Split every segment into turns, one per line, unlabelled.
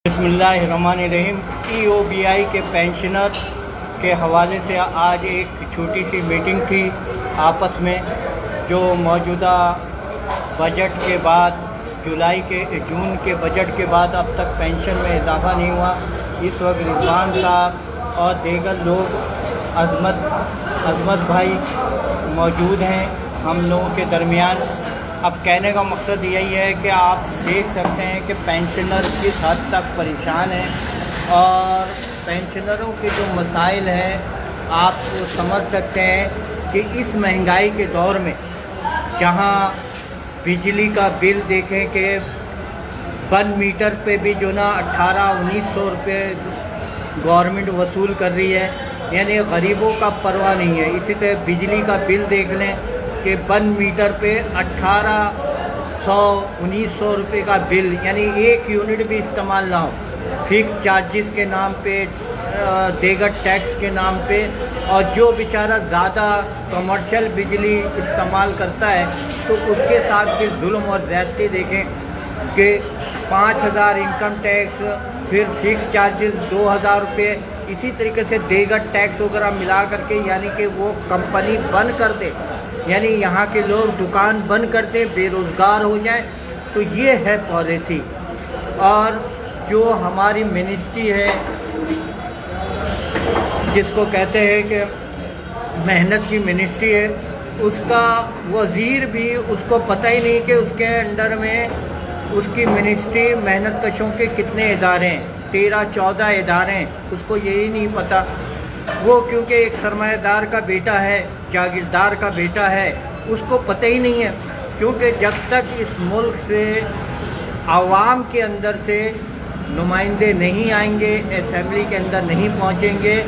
बिस्मिल्लाहिर्रहमानिर्रहीम। EOBI के pensioner के हवाले से आज एक छोटी सी मीटिंग थी आपस में, जो मौजूदा बजट के बाद जून के बजट के बाद अब तक पेंशन में इजाफा नहीं हुआ। इस वक्त रिजवान साहब और दीगर लोग अजमत भाई मौजूद हैं हम लोगों के दरमियान। अब कहने का मकसद यही है कि आप देख सकते हैं कि पेंशनर किस हद तक परेशान हैं और पेंशनरों के जो मसाइल हैं आप समझ सकते हैं कि इस महंगाई के दौर में जहां बिजली का बिल देखें कि 1 मीटर पे भी जो ना 1800-1900 रुपये गवर्नमेंट वसूल कर रही है, यानी गरीबों का परवाह नहीं है। इसी तरह बिजली का बिल देख लें कि 1 मीटर पे 1800-1900 रुपये का बिल, यानी 1 यूनिट भी इस्तेमाल ना हो, फिक्स चार्जेस के नाम पे, देगर टैक्स के नाम पे। और जो बेचारा ज़्यादा कमर्शियल बिजली इस्तेमाल करता है तो उसके साथ भी जुल्म और ज़्यादती देखें कि 5000 इनकम टैक्स, फिर फिक्स चार्जेस 2000 रुपये, इसी तरीके से देगर टैक्स वगैरह मिला करके, यानी कि वो कंपनी बंद कर दे, यानी यहाँ के लोग दुकान बंद करते बेरोज़गार हो जाए। तो ये है पॉलिसी। और जो हमारी मिनिस्ट्री है जिसको कहते हैं कि मेहनत की मिनिस्ट्री है, उसका वज़ीर भी, उसको पता ही नहीं कि उसके अंडर में उसकी मिनिस्ट्री मेहनत कशों के कितने इदारे हैं, 13-14 इदारे हैं, उसको यही नहीं पता। वो क्योंकि एक सरमाएदार का बेटा है, जागीरदार का बेटा है, उसको पता ही नहीं है। क्योंकि जब तक इस मुल्क से आवाम के अंदर से नुमाइंदे नहीं आएंगे, असेंबली के अंदर नहीं पहुंचेंगे,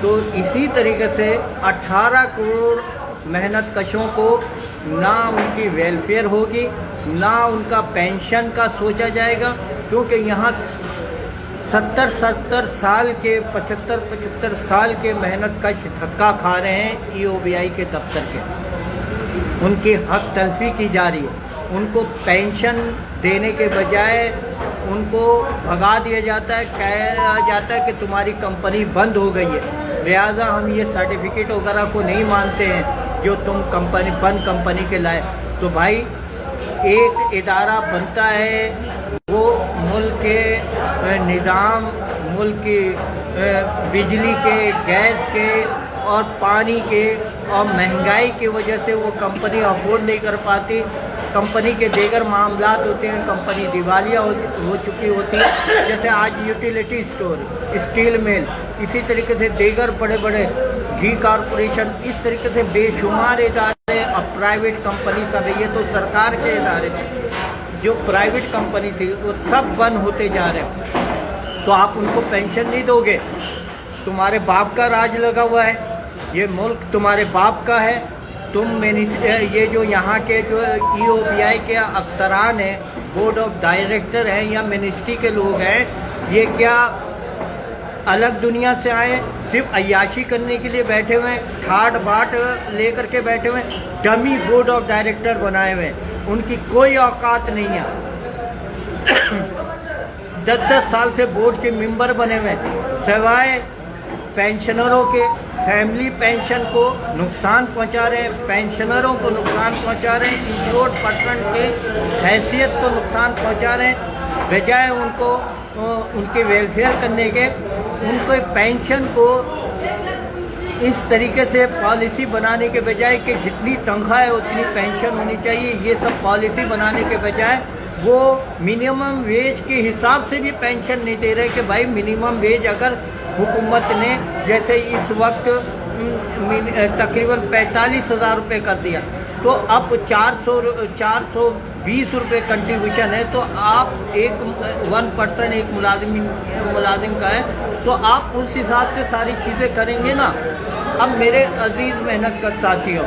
तो इसी तरीके से 18 करोड़ मेहनत कशों को ना उनकी वेलफेयर होगी, ना उनका पेंशन का सोचा जाएगा। क्योंकि यहाँ 70 साल के 75 साल के मेहनत कश धक्का खा रहे हैं EOBI के दफ्तर के, उनकी हक तलफी की जा रही है। उनको पेंशन देने के बजाय उनको भगा दिया जाता है, कहा जाता है कि तुम्हारी कंपनी बंद हो गई है, लिहाजा हम ये सर्टिफिकेट वगैरह को नहीं मानते हैं जो तुम बंद कंपनी के लाए। तो भाई एक इदारा बनता है, वो मुल्क के निज़ाम, मुल्क की बिजली के, गैस के और पानी के और महंगाई की वजह से वो कंपनी अफोर्ड नहीं कर पाती। कंपनी के दीगर मामलात होते हैं, कंपनी दिवालिया हो चुकी होती है, जैसे आज यूटिलिटी स्टोर, स्टील मिल, इसी तरीके से दीगर बड़े बड़े घी कॉरपोरेशन, इस तरीके से बेशुमार इदारे और प्राइवेट कंपनी सब है। ये तो सरकार के इदारे थे, जो प्राइवेट कंपनी थी वो सब बंद होते जा रहे हैं। तो आप उनको पेंशन नहीं दोगे, तुम्हारे बाप का राज लगा हुआ है, ये मुल्क तुम्हारे बाप का है। तुम ये जो यहाँ के जो EOBI के अफसरान हैं, बोर्ड ऑफ डायरेक्टर हैं या मिनिस्ट्री के लोग हैं, ये क्या अलग दुनिया से आए, सिर्फ अय्याशी करने के लिए बैठे हुए हैं, ठाट बाट लेकर के बैठे हुए हैं, डमी बोर्ड ऑफ डायरेक्टर बनाए हुए हैं, उनकी कोई औकात नहीं है। 10-10 साल से बोर्ड के मेंबर बने हुए हैं, सिवाय पेंशनरों के फैमिली पेंशन को नुकसान पहुंचा रहे हैं, पेंशनरों को नुकसान पहुंचा रहे हैं, इंश्योर्ड पर्सन के हैसियत को नुकसान पहुंचा रहे हैं। बजाय उनको उनके वेलफेयर करने के, उनको पेंशन को इस तरीके से पॉलिसी बनाने के बजाय कि जितनी तनख्वाह है उतनी पेंशन होनी चाहिए, ये सब पॉलिसी बनाने के बजाय वो मिनिमम वेज के हिसाब से भी पेंशन नहीं दे रहे। कि भाई मिनिमम वेज अगर हुकूमत ने जैसे इस वक्त तकरीबन 45,000 रुपये कर दिया, तो अब 420 रुपये कंट्रीब्यूशन है, तो आप 1% एक मुलाजिम का है, तो आप उस हिसाब से सारी चीज़ें करेंगे ना। अब मेरे अजीज़ मेहनत कर साथियों,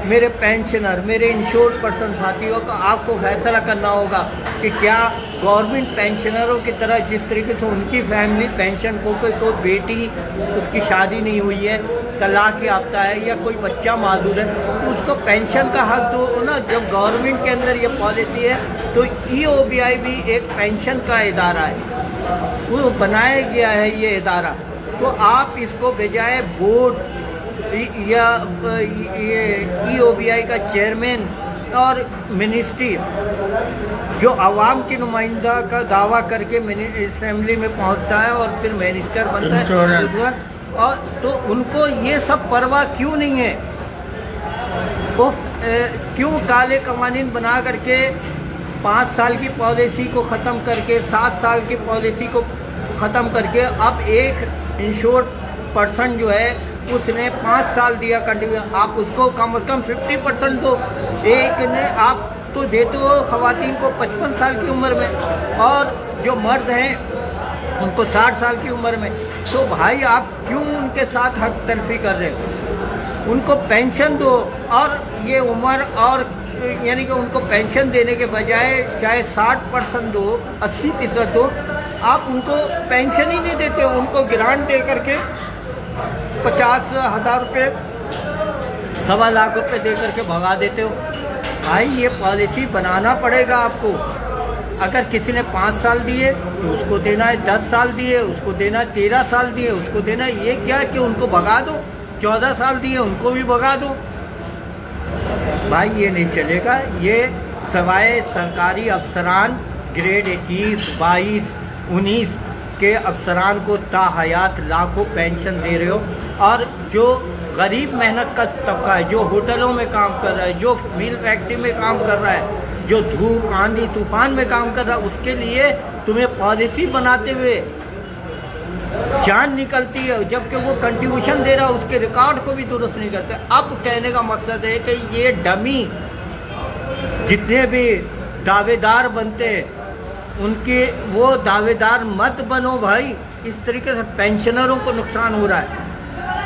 मेरे पेंशनर, मेरे इंश्योर्ड पर्सन साथियों को आपको फैसला करना होगा कि क्या गवर्नमेंट पेंशनरों की तरह जिस तरीके से उनकी फैमिली पेंशन को कोई बेटी उसकी शादी नहीं हुई है, तलाक याफ्ता है या कोई बच्चा माजूर है तो उसको पेंशन का हक दो ना। जब गवर्नमेंट के अंदर ये पॉलिसी है तो EOBI भी एक पेंशन का इदारा है, वो बनाया गया है ये इदारा। तो आप इसको बजाय बोर्ड या ये EOBI का चेयरमैन और मिनिस्ट्री जो आवाम की नुमाइंदा का दावा करके असेंबली में पहुंचता है और फिर मिनिस्टर बनता है, और तो उनको ये सब परवाह क्यों नहीं है? वो क्यों काले कवानीन बना करके 5 साल की पॉलिसी को ख़त्म करके 7 साल की पॉलिसी को ख़त्म करके अब एक इंश्योर्ड पर्सन जो है उसने 5 साल दिया कंटिन्यू, आप उसको कम से कम 50% दो। एक ने आप तो देते हो ख़वातीन को 55 साल की उम्र में और जो मर्द हैं उनको 60 साल की उम्र में। तो भाई आप क्यों उनके साथ हक तलफी कर रहे हो? उनको पेंशन दो, और ये उम्र और यानी कि उनको पेंशन देने के बजाय चाहे 60% दो, 80% दो, आप उनको पेंशन ही नहीं देते हो, उनको ग्रांट दे करके 50,000 रुपये, 1.25 लाख रुपये दे करके भगा देते हो। भाई ये पॉलिसी बनाना पड़ेगा आपको। अगर किसी ने 5 साल दिए तो उसको देना है, 10 साल दिए उसको देना है, 13 साल दिए उसको देना है। ये क्या कि उनको भगा दो, 14 साल दिए उनको भी भगा दो। भाई ये नहीं चलेगा। ये सवाए सरकारी अफसरान ग्रेड 21, 22, 19 के अफसरान को ताहयात लाखों पेंशन दे रहे हो, और जो गरीब मेहनत का तबका है, जो होटलों में काम कर रहा है, जो मिल फैक्ट्री में काम कर रहा है, जो धूप आंधी तूफान में काम कर रहा है, उसके लिए तुम्हें पॉलिसी बनाते हुए जान निकलती है, जबकि वो कंट्रीब्यूशन दे रहा है उसके रिकॉर्ड को भी दुरुस्त नहीं करते। अब कहने का मकसद है कि ये डमी जितने भी दावेदार बनते उनके वो दावेदार मत बनो भाई। इस तरीके से पेंशनरों को नुकसान हो रहा है।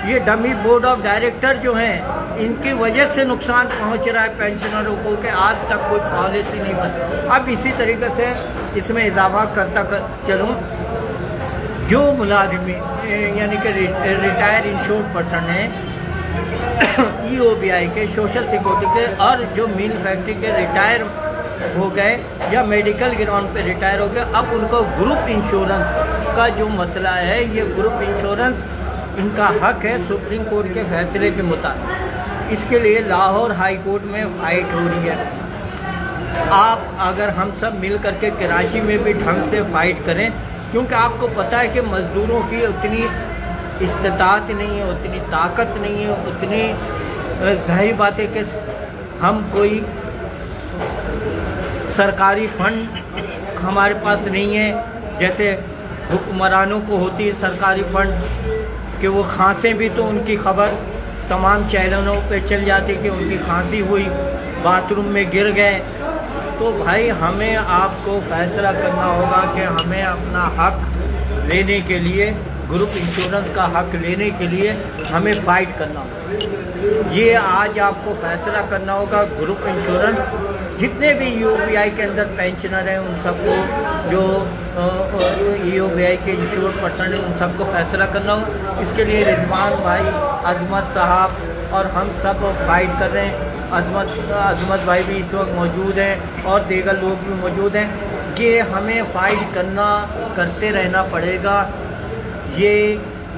ये डमी बोर्ड ऑफ डायरेक्टर जो हैं इनकी वजह से नुकसान पहुंच रहा है पेंशनरों को कि आज तक कोई पॉलिसी नहीं बनी। अब इसी तरीके से इसमें इजाफा करता चलूँ, जो मुलाजिमी यानी कि रिटायर इंश्योर्ड पर्सन है EOBI के, सोशल सिक्योरिटी के, और जो मिल फैक्ट्री के रिटायर हो गए या मेडिकल ग्राउंड पे रिटायर हो गए, अब उनको ग्रुप इंश्योरेंस का जो मसला है, ये ग्रुप इंश्योरेंस इनका हक है सुप्रीम कोर्ट के फैसले के मुताबिक। इसके लिए लाहौर हाई कोर्ट में फाइट हो रही है। आप अगर हम सब मिल करके कराची में भी ढंग से फाइट करें, क्योंकि आपको पता है कि मज़दूरों की उतनी इस्तात नहीं है, उतनी ताकत नहीं है, उतनी जाहिर बात है कि हम कोई सरकारी फंड हमारे पास नहीं है, जैसे हुक्मरानों को होती है सरकारी फंड कि वो खांसे भी तो उनकी खबर तमाम चैनलों पे चल जाती कि उनकी खांसी हुई, बाथरूम में गिर गए। तो भाई हमें आपको फैसला करना होगा कि हमें अपना हक लेने के लिए, ग्रुप इंश्योरेंस का हक लेने के लिए हमें फ़ाइट करना होगा। ये आज आपको फैसला करना होगा। ग्रुप इंश्योरेंस जितने भी EOBI के अंदर पेंशनर हैं उन सबको, जो EOBI के इंश्योर्ड पर्सन हैं उन सबको फैसला करना होगा। इसके लिए रिजवान भाई, अजमत साहब और हम सब फाइट कर रहे हैं। अजमत भाई भी इस वक्त मौजूद हैं और दीगर लोग भी मौजूद हैं। ये हमें फाइट करते रहना पड़ेगा। ये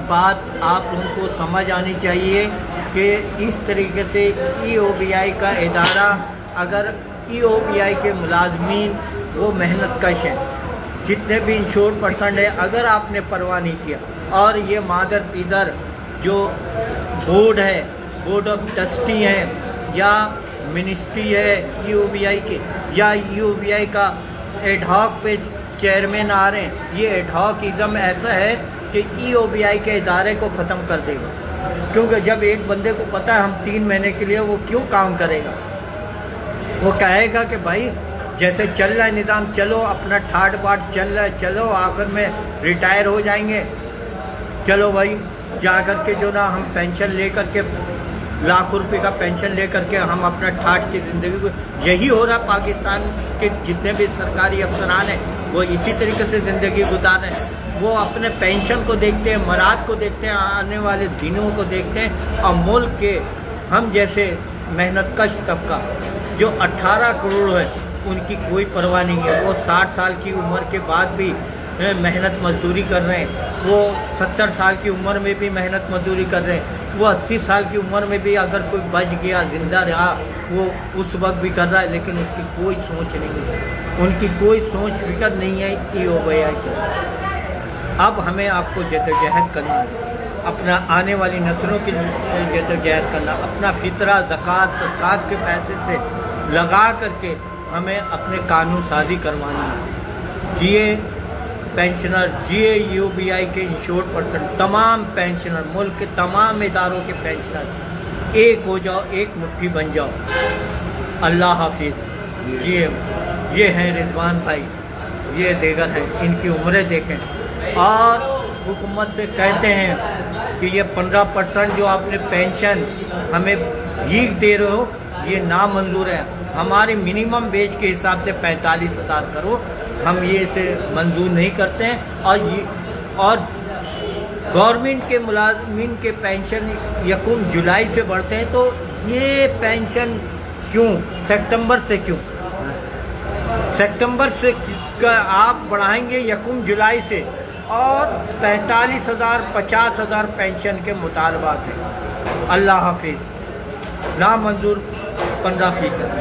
बात आप लोगों को समझ आनी चाहिए कि इस तरीके से EOBI का इदारा, अगर EOBI के मुलाजमीन वो मेहनत कश हैं, जितने भी इंश्योर्ड पर्सन है, अगर आपने परवाह नहीं किया और ये मादर पीदर जो बोर्ड है, बोर्ड ऑफ ट्रस्टी हैं या मिनिस्ट्री है EOBI के, या EOBI का एडहॉक पे चेयरमैन आ रहे हैं, ये एडहॉकिज्म ऐसा है कि EOBI के इदारे को ख़त्म कर देगा। क्योंकि जब एक बंदे को पता है हम 3 महीने के लिए, वो क्यों काम करेगा? वो कहेगा कि भाई जैसे चल रहा है निज़ाम, चलो अपना ठाट बाट चल रहा है, चलो आखिर में रिटायर हो जाएंगे, चलो भाई जा कर के जो ना हम पेंशन ले कर के लाख रुपए का पेंशन ले करके हम अपना ठाठ की ज़िंदगी को, यही हो रहा पाकिस्तान के जितने भी सरकारी अफसरान हैं वो इसी तरीके से ज़िंदगी गुजार रहे हैं। वो अपने पेंशन को देखते हैं, मराद को देखते हैं, आने वाले दिनों को देखते हैं, और मुल्क के हम जैसे मेहनतकश तबका जो 18 करोड़ है उनकी कोई परवाह नहीं है। वो 60 साल की उम्र के बाद भी मेहनत मजदूरी कर रहे हैं, वो 70 साल की उम्र में भी मेहनत मजदूरी कर रहे हैं, वो 80 साल की उम्र में भी अगर कोई बच गया जिंदा रहा वो उस वक्त भी कर रहा है, लेकिन उसकी कोई सोच नहीं है, उनकी कोई सोच फिक्र नहीं है EOBI को। अब हमें आपको जद्दोजहद करना है, अपना आने वाली नस्लों की जद्दोजहद करना, अपना फितरा ज़कात सदक़ात के पैसे से लगा करके हमें अपने कानून साजी करवानी है। जिए पेंशनर, जिए EOBI के इंश्योर्ड पर्सन, तमाम पेंशनर, मुल्क के तमाम इदारों के पेंशनर एक हो जाओ, एक मुट्ठी बन जाओ। अल्लाह हाफिज़। ये हैं रिजवान भाई, ये देगर हैं, इनकी उम्रें देखें, और हुकूमत से कहते हैं कि ये 15% जो आपने पेंशन हमें भीख दे रहे हो ये नामंजूर है। हमारे मिनिमम वेज के हिसाब से 45,000 करो, हम ये इसे मंजूर नहीं करते हैं। और गवर्नमेंट के मुलाजमीन के पेंशन 1 जुलाई से बढ़ते हैं, तो ये पेंशन क्यों सितंबर से क्यों? सितंबर से आप बढ़ाएंगे 1 जुलाई से, और 45,000 50,000 पेंशन के मुतालबात हैं। अल्लाह हाफिज़। नामंजूर 15%।